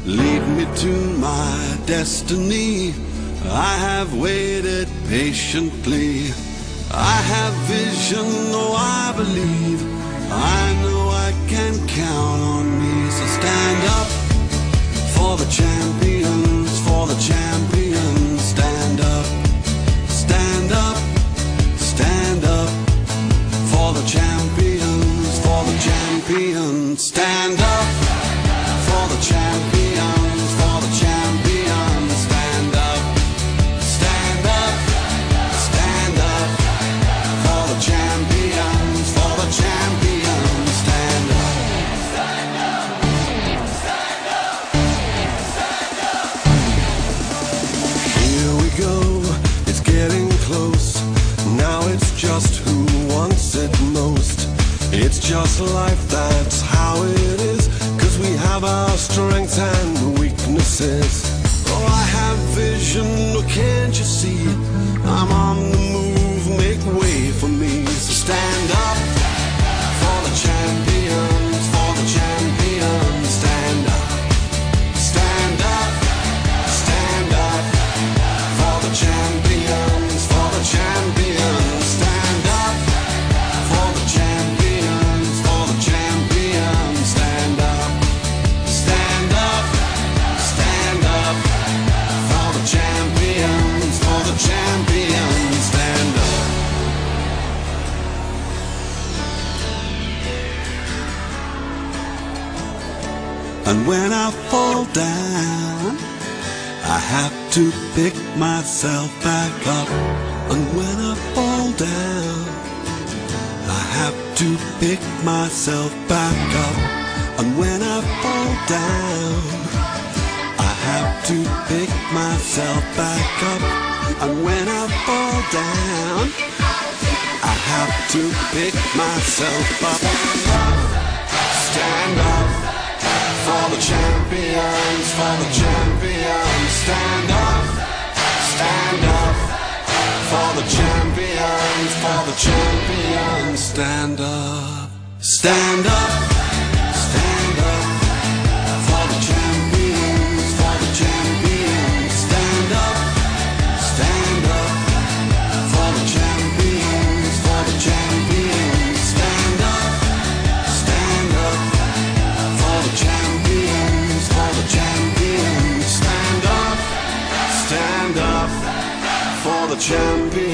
lead me to my destiny. I have waited patiently. I have vision, oh I believe. I know I can count on me. So stand up for the champions, for the champions. Stand up, stand up, stand up for the champions, for the champions. Stand up for the champions, for the champions. Stand up, stand up, stand up for the champions, for the champions. Stand up, stand up, stand up, stand up. Here we go, it's getting close. Now it's just who wants it most. It's just life, that's how it is. 'Cause we have our strengths and weaknesses. Oh, I have vision, oh, can't you see? I'm on the move, make way for me. So stand up for the champions, for the champions. Stand up, stand up, stand up for the champions, for the champions. Stand up for the champions, for the champions. Stand up, stand up, stand up for the champions, for the champions. Stand up. And when I fall down, I have to pick myself back up. And when I fall down, I have to pick myself back up. And when I fall down, I have to pick myself back up. And when I fall down, I have to pick myself up. Stand up for the champions, for the champions. Stand up for the champions, for the champions. Stand up, stand up, stand up for the champions, for the champions. Stand up for the champions, for the champions. Stand up for the champions, for the champions. Stand up for the champions.